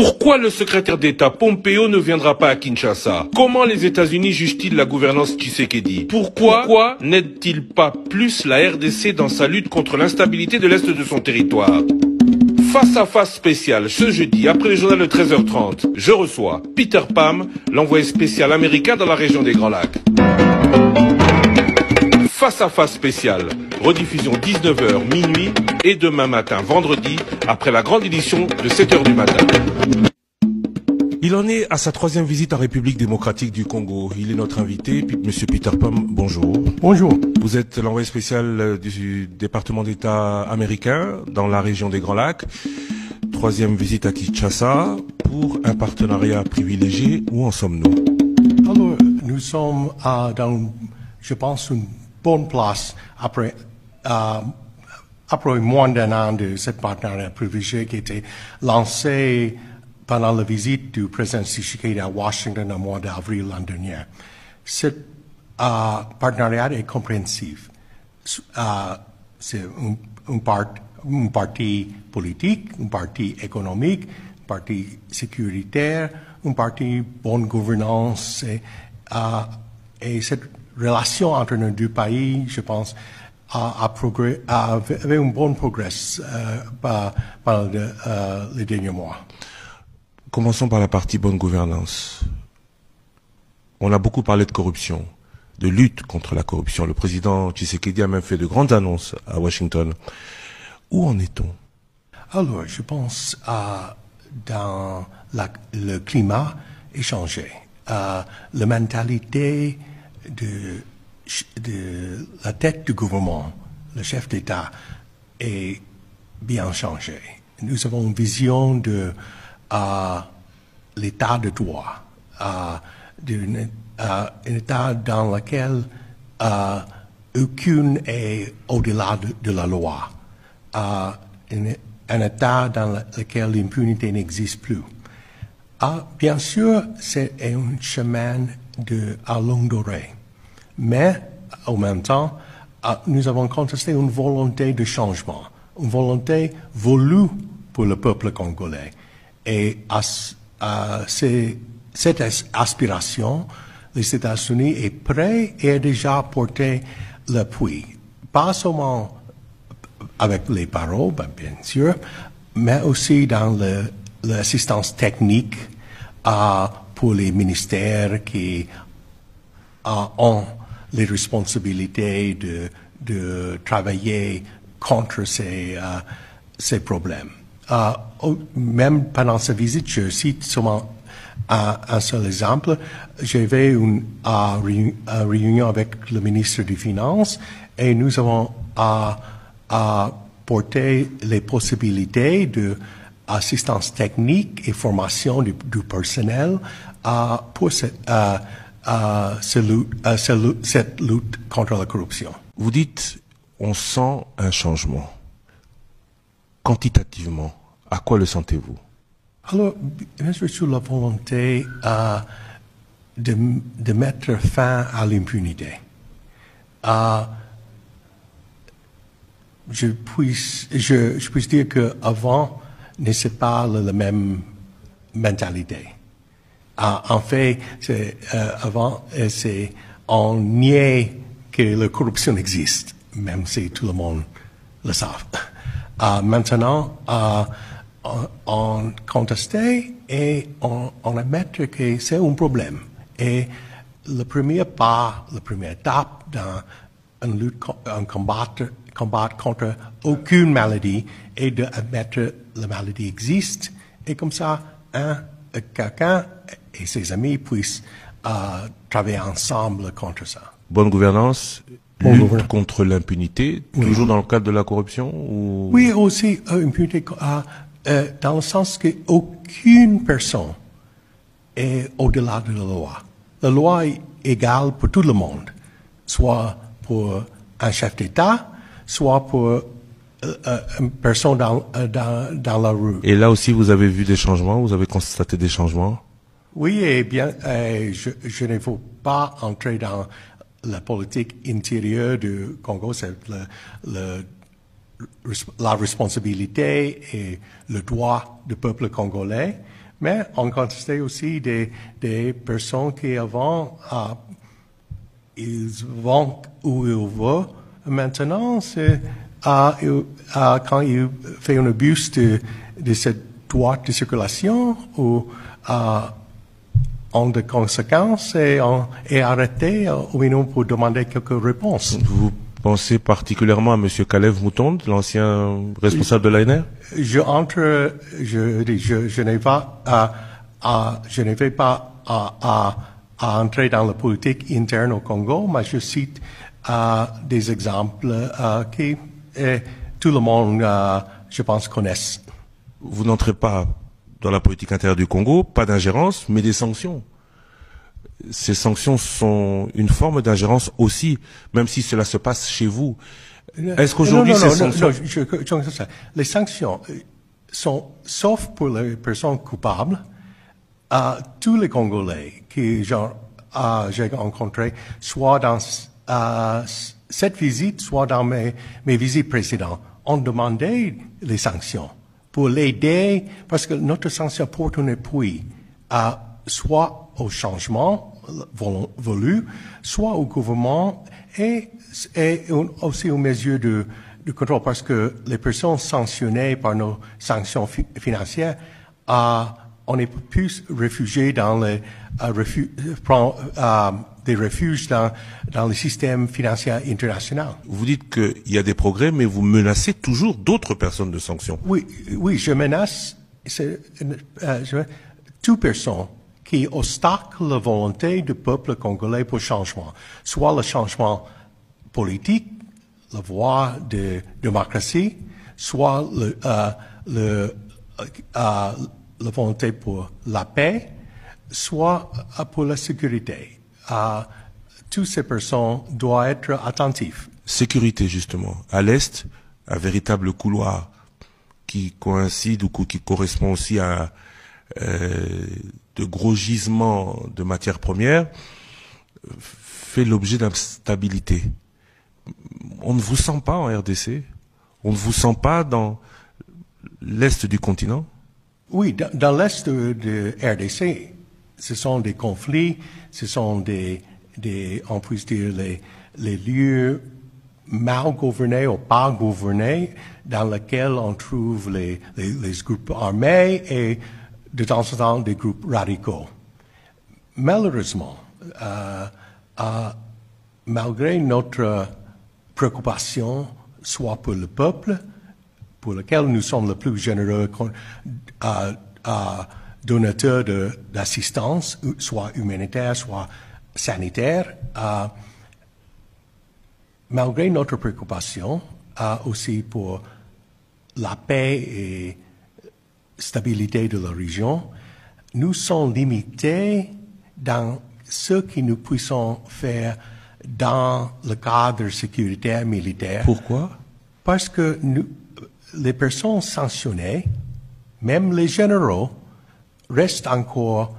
Pourquoi le secrétaire d'État Pompeo ne viendra pas à Kinshasa? Comment les États-Unis jugent-ils la gouvernance Tshisekedi? Pourquoi n'aide-t-il pas plus la RDC dans sa lutte contre l'instabilité de l'Est de son territoire? Face à face spécial, ce jeudi, après le journal de 13h30, je reçois Peter Pham, l'envoyé spécial américain dans la région des Grands Lacs. Face à face spécial, rediffusion 19h minuit et demain matin, vendredi, après la grande édition de 7h du matin. Il en est à sa 3e visite en République démocratique du Congo. Il est notre invité, Monsieur Peter Pham, bonjour. Bonjour. Vous êtes l'envoyé spécial du département d'État américain dans la région des Grands Lacs. 3e visite à Kinshasa pour un partenariat privilégié. Où en sommes-nous? Alors, nous sommes dans, je pense, une bonne place après moins d'un an de ce partenariat privilégié qui a été lancé pendant la visite du président Tshisekedi à Washington au mois d'avril l'an dernier. Ce partenariat est compréhensif. C'est un parti politique, un parti économique, un parti sécuritaire, un parti bonne gouvernance. Et cette relation entre nos deux pays, je pense, avait un bon progrès pendant les derniers mois. Commençons par la partie bonne gouvernance. On a beaucoup parlé de corruption, de lutte contre la corruption. Le président Tshisekedi a même fait de grandes annonces à Washington. Où en est-on? Alors, je pense dans le climat est changé. La mentalité de la tête du gouvernement, le chef d'État, est bien changée. Nous avons une vision de l'état de droit, un état dans lequel aucun est au-delà de la loi, un état dans lequel l'impunité n'existe plus. Bien sûr, c'est un chemin à longue durée, mais en même temps, nous avons contesté une volonté de changement, une volonté voulue pour le peuple congolais. Et cette aspiration, les États-Unis est prêt et a déjà apporté l'appui. Pas seulement avec les paroles, bien sûr, mais aussi dans l'assistance technique pour les ministères qui ont les responsabilités de travailler contre ces problèmes. Même pendant sa visite, je cite seulement un seul exemple. J'avais une réunion avec le ministre des Finances et nous avons porté les possibilités d'assistance technique et formation du personnel pour cette lutte contre la corruption. Vous dites, on sent un changement. Quantitativement, à quoi le sentez-vous? Alors, bien sûr, sur la volonté de mettre fin à l'impunité. Je puisse dire qu'avant, n'était pas la même mentalité. En fait, avant, on niait que la corruption existe, même si tout le monde le savent. Maintenant, on contestait et on admet que c'est un problème. Et le premier pas, la première étape dans une lutte, un combat contre aucune maladie est d'admettre que la maladie existe et comme ça, quelqu'un et ses amis puissent travailler ensemble contre ça. Bonne gouvernance, lutte contre l'impunité, toujours dans le cadre de la corruption ou... Oui, aussi impunité dans le sens qu'aucune personne est au-delà de la loi. La loi est égale pour tout le monde, soit pour un chef d'État, soit pour une personne dans la rue. Et là aussi, vous avez vu des changements, vous avez constaté des changements? Oui, et bien, je ne veux pas entrer dans la politique intérieure du Congo, c'est la responsabilité et le droit du peuple congolais. Mais on constate aussi des personnes qui avant, ils vont où ils vont. Maintenant, c'est quand ils font un abus de cette droit de circulation ou ont des conséquences et est arrêté ou non pour demander quelques réponses. Vous pensez particulièrement à M. Kalev Moutonde, l'ancien responsable de l'ANR? Je ne vais pas à entrer dans la politique interne au Congo, mais je cite des exemples que tout le monde, je pense, connaisse. Vous n'entrez pas dans la politique intérieure du Congo, pas d'ingérence, mais des sanctions. Ces sanctions sont une forme d'ingérence aussi, même si cela se passe chez vous. Est-ce qu'aujourd'hui ces sanctions... Les sanctions sont, sauf pour les personnes coupables, tous les Congolais que j'ai rencontrés, soit dans cette visite, soit dans mes visites précédentes, ont demandé les sanctions pour l'aider, parce que notre sanction porte un appui soit au changement voulu, soit au gouvernement et aussi aux mesures de contrôle, parce que les personnes sanctionnées par nos sanctions financières, on est plus réfugiés dans les des refuges dans le système financier international. Vous dites qu'il y a des progrès, mais vous menacez toujours d'autres personnes de sanctions. Oui, je menace toute personne qui obstacle la volonté du peuple congolais pour le changement, soit le changement politique, la voie de démocratie, soit la volonté pour la paix, soit pour la sécurité. Toutes ces personnes doivent être attentives. Sécurité, justement. À l'Est, un véritable couloir qui coïncide ou qui correspond aussi à de gros gisements de matières premières fait l'objet d'instabilité. On ne vous sent pas en RDC? On ne vous sent pas dans l'Est du continent? Oui, dans l'Est de RDC, ce sont des conflits, ce sont on peut dire, les lieux mal gouvernés ou pas gouvernés dans lesquels on trouve les groupes armés et de temps en temps des groupes radicaux. Malheureusement, malgré notre préoccupation, soit pour le peuple, pour lequel nous sommes le plus généreux donateurs d'assistance, soit humanitaire, soit sanitaire, malgré notre préoccupation aussi pour la paix et stabilité de la région, nous sommes limités dans ce que nous puissions faire dans le cadre sécuritaire militaire. Pourquoi? Parce que les personnes sanctionnées, même les généraux, restent encore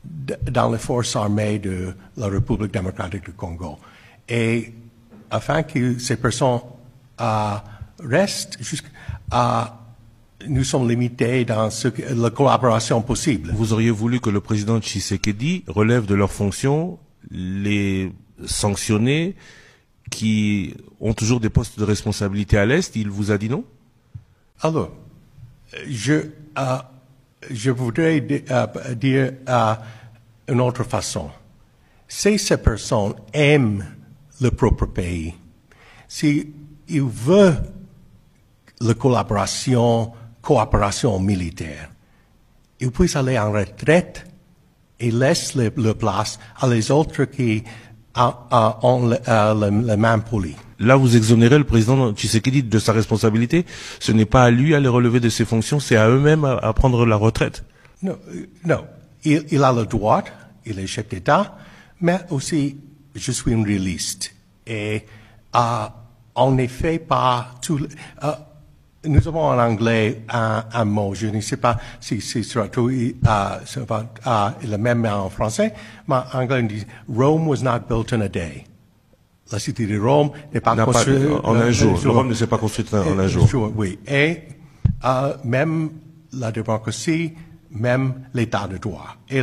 dans les forces armées de la République démocratique du Congo. Et afin que ces personnes restent, nous sommes limités dans la collaboration possible. Vous auriez voulu que le président Tshisekedi relève de leurs fonctions les sanctionnés qui ont toujours des postes de responsabilité à l'Est. Il vous a dit non? Alors, je voudrais dire une autre façon. Si ces personnes aiment le propre pays, s'ils veulent la coopération militaire, ils puissent aller en retraite et laissent la place à les autres qui ont les mains polies. Là, vous exonérez le président Tshisekedi de sa responsabilité. Ce n'est pas à lui à les relever de ses fonctions, c'est à eux-mêmes à prendre la retraite. Non. Il a le droit, il est chef d'État, mais aussi, je suis un réaliste. Et on ne fait pas tout... nous avons en anglais un mot, je ne sais pas si c'est traduit le même en français, mais en anglais on dit « Rome was not built in a day ». La cité de Rome n'est pas construite en un jour. Rome ne s'est pas construite en un jour. Oui. Et même la démocratie, même l'état de droit. Et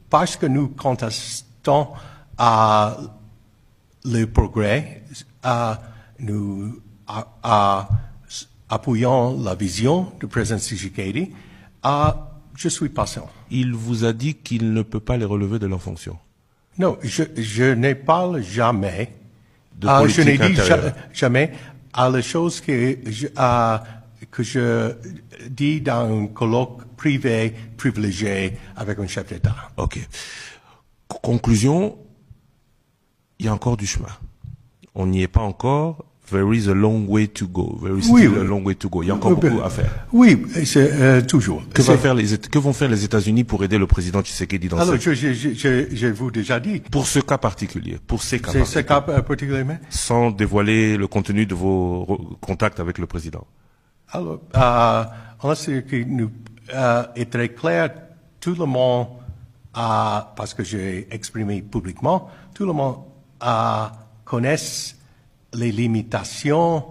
parce que nous contestons le progrès, nous appuyons la vision du président Tshisekedi, je suis patient. Il vous a dit qu'il ne peut pas les relever de leurs fonctions. Non, je ne parle jamais. De politique je n'ai dit intérieure. jamais à les choses que je dis dans un colloque privé, privilégié avec un chef d'État. Ok. Conclusion, il y a encore du chemin. On n'y est pas encore. There is a long way to go. There is still a long way to go. Il y a encore beaucoup à faire. Oui, c'est toujours. Que vont faire les États-Unis pour aider le président Tshisekedi dans Alors, cette... je vous déjà dit. Pour ce cas particulier, pour ces cas C'est ce particuliers, cas particulièrement. sans dévoiler le contenu de vos contacts avec le président. Alors, on sait que nous est très clair, tout le monde, parce que j'ai exprimé publiquement, tout le monde connaît les limitations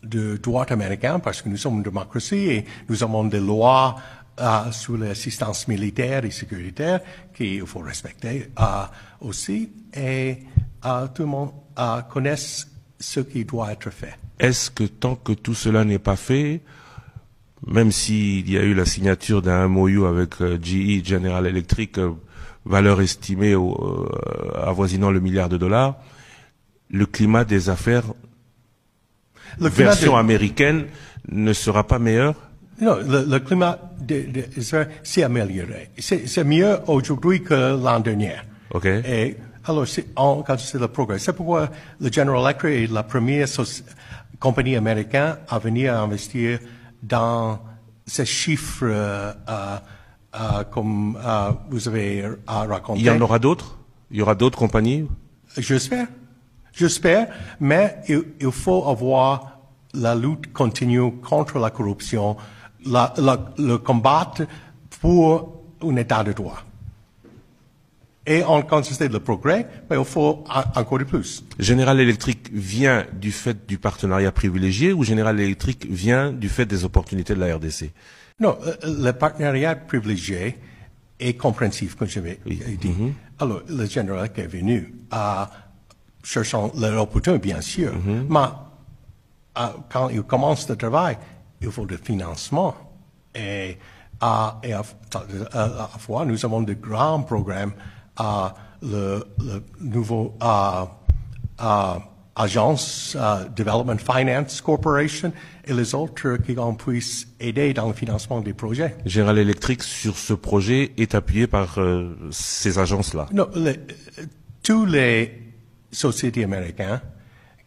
du droit américain, parce que nous sommes une démocratie et nous avons des lois sur l'assistance militaire et sécuritaire qu'il faut respecter aussi, et tout le monde connaît ce qui doit être fait. Est-ce que tant que tout cela n'est pas fait, même s'il y a eu la signature d'un MOU avec GE, General Electric, valeur estimée avoisinant le $1 milliard, le climat des affaires version américaine ne sera pas meilleur? Non, le climat s'est amélioré. C'est mieux aujourd'hui que l'an dernier. Ok. Et alors, quand c'est le progrès, c'est pourquoi le General Electric est la première compagnie américaine à venir investir dans ces chiffres comme vous avez raconté. Il y en aura d'autres? Il y aura d'autres compagnies? J'espère, mais il faut avoir la lutte continue contre la corruption, le combattre pour un état de droit. Et on constate le progrès, mais il faut encore de plus. General Electric vient du fait du partenariat privilégié ou General Electric vient du fait des opportunités de la RDC? Non, le partenariat privilégié est compréhensif, comme je l'ai dit. Alors, le General est venu cherchant l'opportunité, bien sûr, mais quand il commence le travail, il faut du financement. Et à la fois, nous avons de grands programmes, le nouveau agence Development Finance Corporation et les autres qui puissent aider dans le financement des projets. General Electric, sur ce projet, est appuyé par ces agences-là? Non, tous les sociétés américaines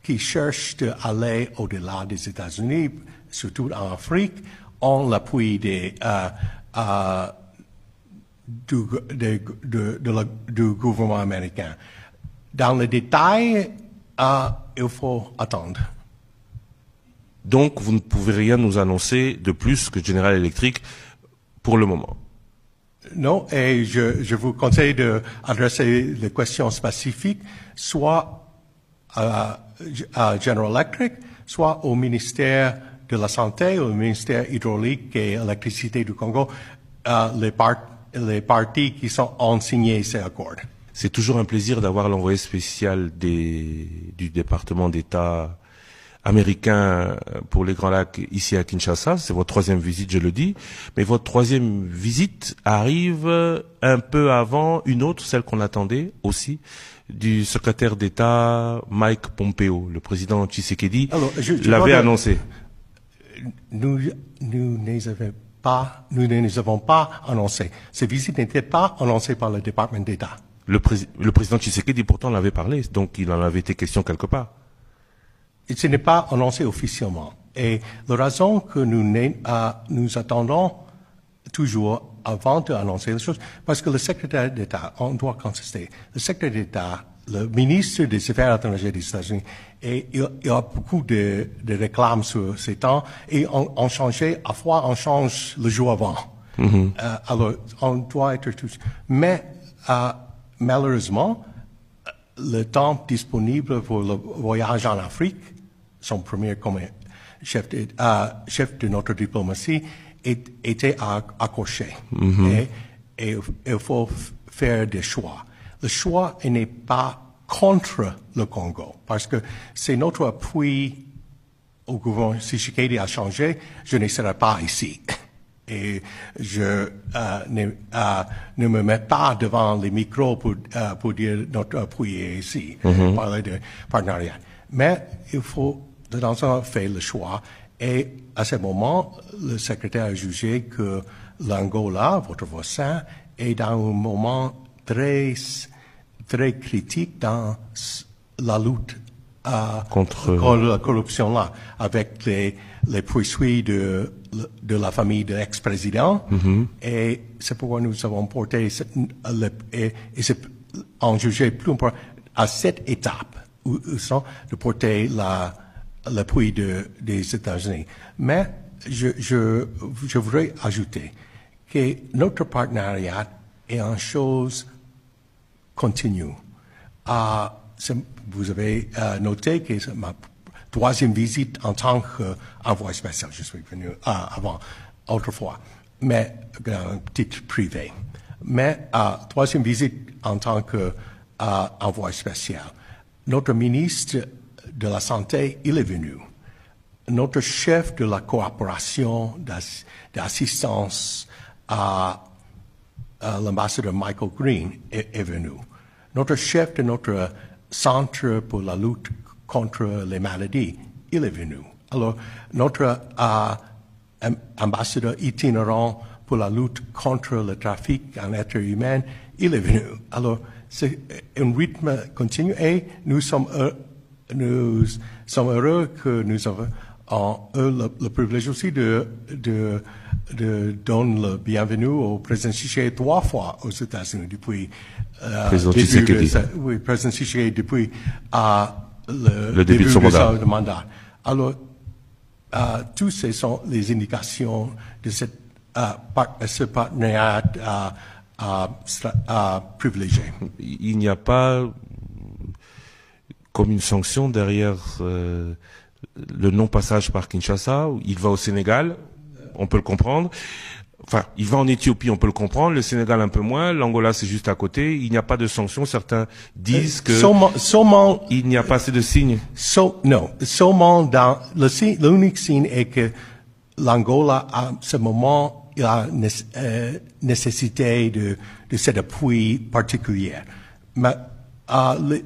qui cherchent d'aller au-delà des États-Unis, surtout en Afrique, ont l'appui du gouvernement américain. Dans le détail, il faut attendre. Donc, vous ne pouvez rien nous annoncer de plus que General Electric pour le moment? Non, et je vous conseille d'adresser les questions spécifiques soit à General Electric, soit au ministère de la Santé, au ministère hydraulique et électricité du Congo, les parties qui ont signé ces accords. C'est toujours un plaisir d'avoir l'envoyé spécial du département d'État américain pour les Grands Lacs ici à Kinshasa. C'est votre troisième visite, je le dis. Mais votre troisième visite arrive un peu avant une autre, celle qu'on attendait aussi, du secrétaire d'État Mike Pompeo. Le président Tshisekedi l'avait annoncé. Nous ne les avons pas annoncés. Ces visites n'étaient pas annoncées par le département d'État. Le président Tshisekedi pourtant l'avait parlé, donc il en avait été question quelque part. Ce n'est pas annoncé officiellement. Et la raison que nous attendons toujours avant d'annoncer les choses, parce que le secrétaire d'État, on doit consister, le secrétaire d'État, le ministre des Affaires étrangères des États-Unis, et il y a beaucoup de réclames sur ces temps, et on changeait, à fois on change le jour avant. Alors, on doit être tous. Mais, malheureusement, le temps disponible pour le voyage en Afrique, son premier chef de notre diplomatie, était accroché. Et il faut faire des choix. Le choix n'est pas contre le Congo, parce que c'est notre appui au gouvernement Tshisekedi a changé, je ne serai pas ici. Et je ne me mets pas devant les micros pour dire notre appui est ici, parler de partenariat. Mais il faut, de temps en temps, faire le choix. Et à ce moment, le secrétaire a jugé que l'Angola, votre voisin, est dans un moment très critique dans la lutte contre la corruption là, avec les poursuites de la famille de l'ex-président. Et c'est pourquoi nous avons porté en jugé plus important à cette étape de porter l'appui des États-Unis. Mais je voudrais ajouter que notre partenariat est une chose continue. Vous avez noté que c'est ma troisième visite en tant qu'envoyé spécial. Je suis venu avant, autrefois, mais un titre privé. Mais troisième visite en tant qu'envoyé spécial. Notre ministre de la Santé, il est venu. Notre chef de la coopération d'assistance à l'ambassadeur Michael Green est venu. Notre chef de notre centre pour la lutte contre les maladies, il est venu. Alors, notre ambassadeur itinérant pour la lutte contre le trafic en êtres humains, il est venu. Alors, c'est un rythme continu et nous sommes heureux que nous avons le privilège aussi de donner le bienvenue au président Tshisekedi 3 fois aux États-Unis depuis président Tshisekedi. Oui, président Tshisekedi depuis le début de son mandat. Alors, tous ces sont les indications de ce partenariat privilégié. Il n'y a pas comme une sanction derrière le non-passage par Kinshasa. Il va au Sénégal, on peut le comprendre. Enfin, il va en Éthiopie, on peut le comprendre. Le Sénégal un peu moins. L'Angola, c'est juste à côté. Il n'y a pas de sanction. Certains disent que il n'y a pas assez de signes. Non, seulement dans l'unique signe est que l'Angola, à ce moment, il a nécessité de cet appui particulier. Mais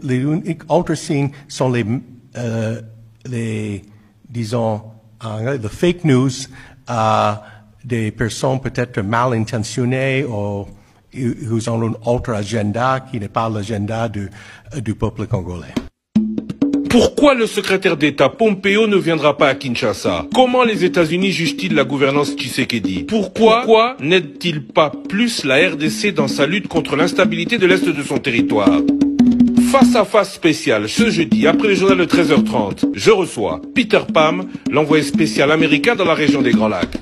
les uniques autres signes sont les disons, les fake news, des personnes peut-être mal intentionnées ou qui ont un autre agenda qui n'est pas l'agenda du peuple congolais. Pourquoi le secrétaire d'État Pompeo ne viendra pas à Kinshasa? Comment les États-Unis jugent-ils la gouvernance Tshisekedi? Pourquoi n'aide-t-il pas plus la RDC dans sa lutte contre l'instabilité de l'Est de son territoire? Face à face spécial, ce jeudi, après le journal de 13h30, je reçois Peter Pham, l'envoyé spécial américain dans la région des Grands Lacs.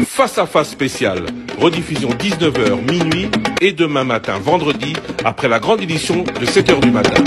Face à face spécial, rediffusion 19h, minuit et demain matin, vendredi, après la grande édition de 7h du matin.